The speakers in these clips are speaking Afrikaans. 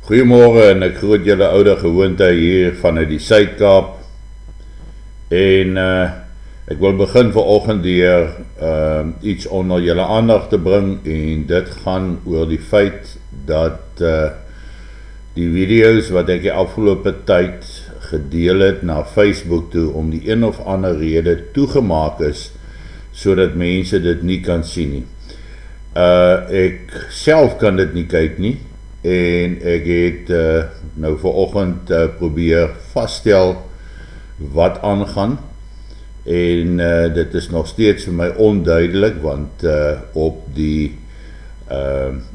Goeiemorgen en ek groet julle oude gewoonte hier vanuit die Suid-Kaap. En ek wil begin vanoggend deur iets onder julle aandag te bring, en dit gaan oor die feit dat die video's wat ek die afgelope tyd gedeel het na Facebook toe om die een of ander rede toegemaak is, sodat mense dit nie kan sien nie. Ek self kan dit nie kyk nie, en ek het nou vanoggend probeer vasstel wat aangaan, en dit is nog steeds vir my onduidelik, want op die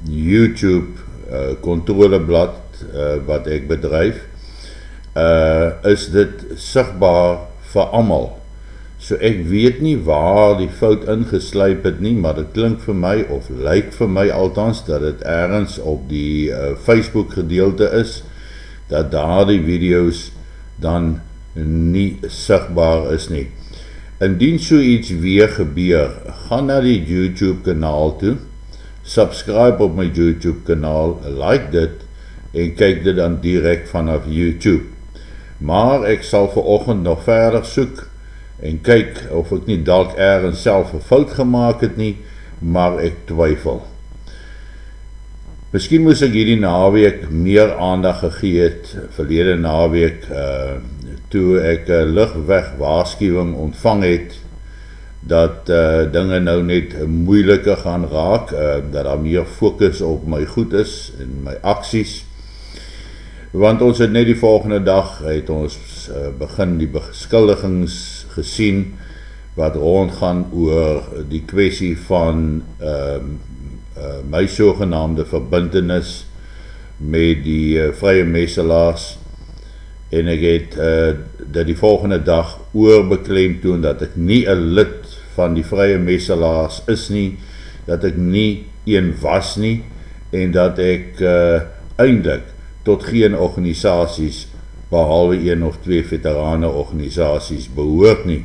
YouTube kontroleblad wat ek bedryf, is dit sigbaar vir almal. So ek weet nie waar die fout ingeslyp het nie, maar dit klink vir my, of lyk vir my althans, dat dit ergens op die Facebook gedeelte is, dat daar die video's dan nie sigbaar is nie. Indien so iets weer gebeur, gaan na die YouTube kanaal toe, subscribe op my YouTube kanaal, like dit, en kyk dit dan direk vanaf YouTube. Maar ek sal vanoggend nog verder soek, en kyk of ek nie dalk ergens self 'n fout gemaak het nie, maar ek twyfel. Miskien moes ek hierdie naweek meer aandag gegee het, verlede naweek, toe ek 'n ligweg waarskuwing ontvang het, dat dinge nou net moeiliker gaan raak, dat daar meer fokus op my goed is, en my aksies. Want ons het net die volgende dag, het ons begin die beskuldigings gesien, wat rondgaan oor die kwessie van my sogenaamde verbintenis met die vrye messelaars, en ek het dat die volgende dag oorbeklemtoon dat ek nie 'n lid van die vrye messelaars is nie, dat ek nie een was nie, en dat ek eintlik tot geen organisasies behalwe een of twee veterane organisasies behoort nie.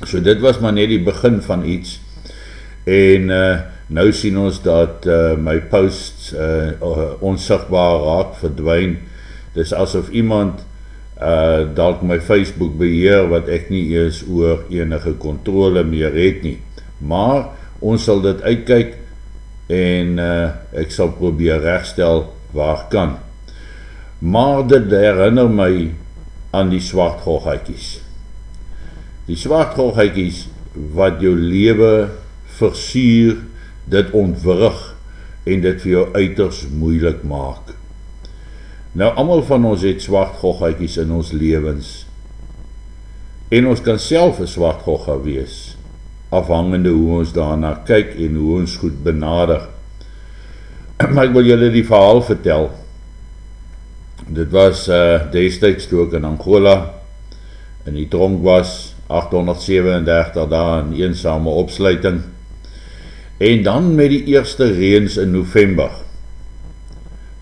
So dit was maar net die begin van iets, en nou sien ons dat my posts onsigbaar raak, verdwyn. Dis asof iemand dalk my Facebook beheer, wat ek nie eens oor enige kontrole meer het nie. Maar ons sal dit uitkyk, en ek sal probeer regstel waar kan. Maar dit herinner my aan die swart goggetjies. Die swart goggetjies wat jou lewe versuur, dit ontwrig, en dit vir jou uiters moeilik maak. Nou, almal van ons het swart goggetjies in ons lewens, en ons kan self 'n swart gogga wees, afhangende hoe ons daarna kyk, en hoe ons goed benader. Maar ek wil julle die verhaal vertel. Dit was destyds toe ek in Angola in die tronk was, 837 dae in eensame opsluiting, en dan met die eerste reëns in November,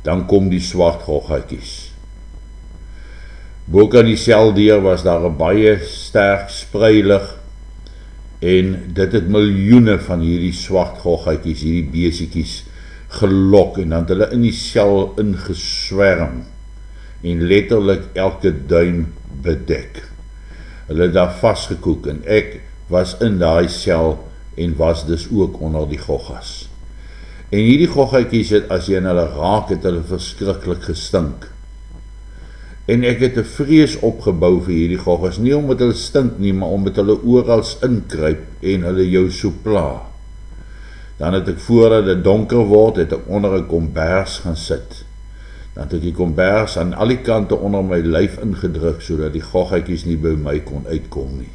dan kom die swart goggetjies. Bo aan die seldeur was daar 'n baie sterk spreilig, en dit het miljoene van hierdie swart goggetjies, hierdie besiekies, gelok, en dan het hulle in die sel ingeswerm, en letterlik elke duim bedek. Hulle het daar vastgekoek, en ek was in daai sel, en was dus ook onder die goggas. En hierdie goggetjies het, as jy in hulle raak, het hulle verskriklik gestink. En ek het 'n vrees opgebou vir hierdie goggas, nie omdat hulle stink nie, maar omdat hulle orals inkruip, en hulle jou so pla. Dan het ek, voordat dit donker word, het ek onder 'n kombers gaan sit. Dan het ek die kombers aan al die kante onder my lyf ingedruk, sodat die goggetjies nie by my kon uitkom nie.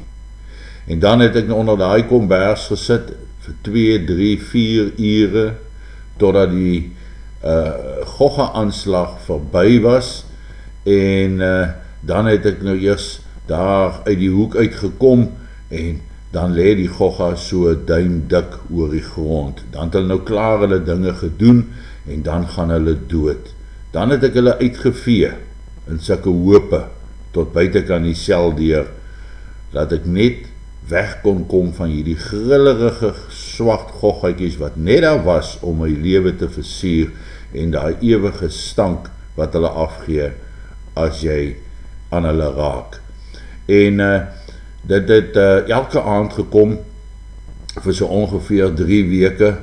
En dan het ek onder daai kombers gesit, vir 2, 3, 4 ure, totdat die gogga-aanslag verby was, en dan het ek nou eers daar uit die hoek uitgekom, en dan lê die gogga so 'n duim dik oor die grond. Dan het hulle nou klaar hulle dinge gedoen, en dan gaan hulle dood. Dan het ek hulle uitgevee, in sulke hoope, tot buitekant die seldeur, dat ek net weg kon kom van hierdie grillerige, swart goggetjies wat net daar was om my lewe te versier en daai ewige stank wat hulle afgee as jy aan hulle raak. En dit het elke aand gekom vir so ongeveer 3 weke,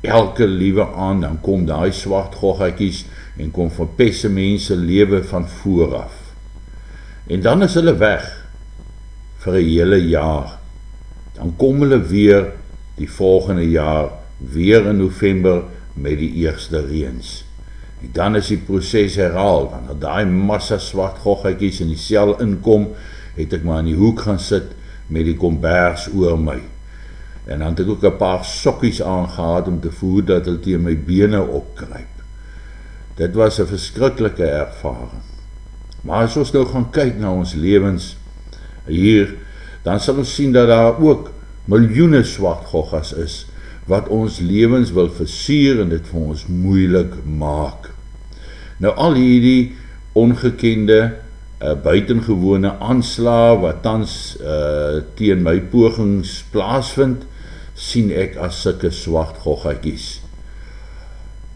elke liewe aand, dan kom daai swart goggetjies en kom verpeste mense lewe van vooraf. En dan is hulle weg vir 'n hele jaar. Dan kom hulle weer die volgende jaar, weer in November met die eerste reëns. En dan is die proses herhaal, wanneer daai massa swart goggetjies in die sel inkom, het ek maar in die hoek gaan sit met die kombers oor my. En dan het ek ook 'n paar sokkies aangehad om te voel dat hulle teen my bene opkruip. Dit was 'n verskriklike ervaring. Maar as ons nou gaan kyk na ons lewens hier, dan sal ons sien dat daar ook miljoene swart goggas is, wat ons lewens wil versier en dit vir ons moeilik maak. Nou al hierdie ongekende, buitengewone aanslae wat tans teen my pogings plaasvind, sien ek as sulke swart goggetjies.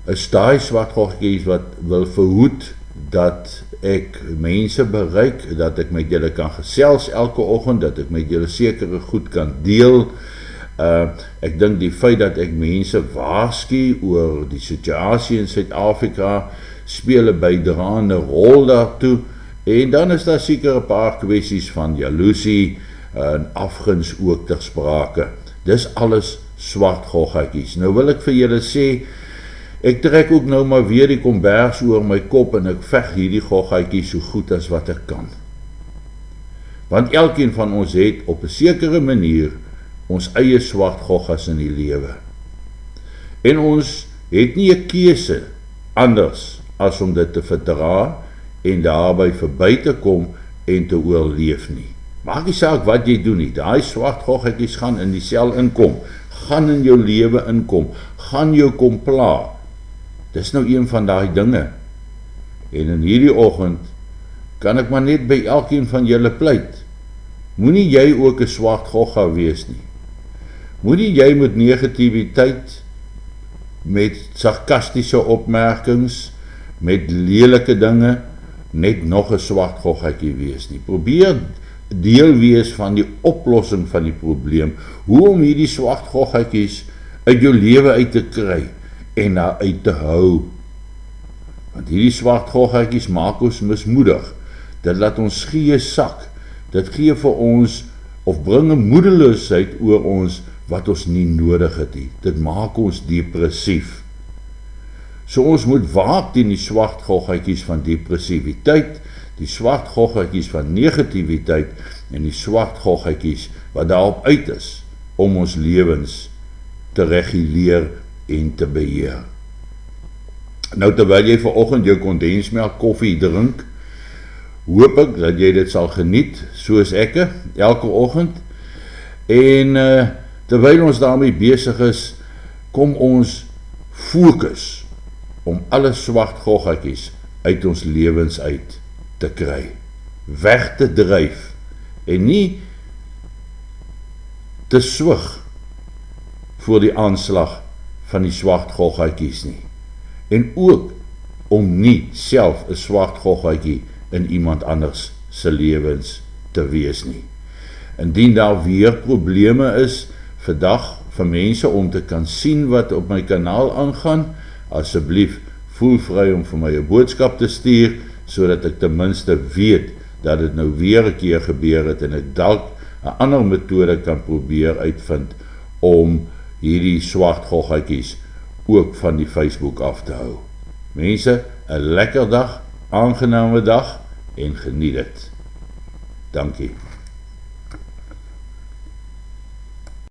Is daai swart goggetjies wat wil verhoed dat ek mense bereik, dat ek met julle kan gesels elke oggend, dat ek met julle sekere goed kan deel. Ek dink die feit dat ek mense waarsku oor die situasie in Suid-Afrika speel 'n bydraende rol daartoe, en dan is daar seker 'n paar kwessies van jaloesie en afguns ook ter sprake. Dis alles swart goggetjies. Nou wil ek vir julle sê, ek trek ook nou maar weer die kombers oor my kop en ek veg hierdie goggetjies so goed as wat ek kan. Want elkeen van ons het op 'n sekere manier ons eie swart goggas in die lewe. En ons het nie 'n keuse anders as om dit te verdra en daarby verby te kom en te oorleef nie. Maak nie saak wat jy doen nie, daai swart goggetjies gaan in die sel inkom, gaan in jou lewe inkom, gaan jou kom pla. Dis nou een van daai dinge. En in hierdie oggend kan ek maar net by elkeen van julle pleit. Moenie jy ook 'n swart gogga wees nie. Moenie jy met negativiteit, met sarkastiese opmerkings, met lelike dinge, net nog 'n swart goggetjie wees nie. Probeer deel wees van die oplossing van die probleem, hoe om hierdie swart goggetjies uit jou lewe uit te kry en daar uit te hou. Want hierdie swart goggetjies maak ons mismoedig. Dit laat ons gees sak. Dit gee vir ons of bring 'n moedeloosheid oor ons wat ons nie nodig het nie. Dit maak ons depressief. So ons moet waak teen die swart goggetjies van depressiwiteit, die swart goggetjies van negativiteit en die swart goggetjies wat daarop uit is om ons lewens te reguleer en te beheer. Nou terwyl jy vanoggend jou kondensmelk koffie drink, hoop ek dat jy dit sal geniet, soos ek, elke oggend. En terwyl ons daarmee besig is, kom ons fokus om alle swart goggetjies uit ons lewens uit te kry, weg te dryf en nie te swig voor die aanslag van die swart goggetjies nie. En ook om nie self 'n swart goggetjie in iemand anders se lewens te wees nie. Indien daar weer probleme is vandag vir mense om te kan sien wat op my kanaal aangaan, asseblief voel vry om vir my 'n boodskap te stuur, sodat ek ten minste weet dat dit nou weer 'n keer gebeur het en ek dalk 'n ander metode kan probeer uitvind om hierdie swart goggetjies ook van die Facebook af te hou. Mense, 'n lekker dag, aangename dag en geniet dit. Dankie.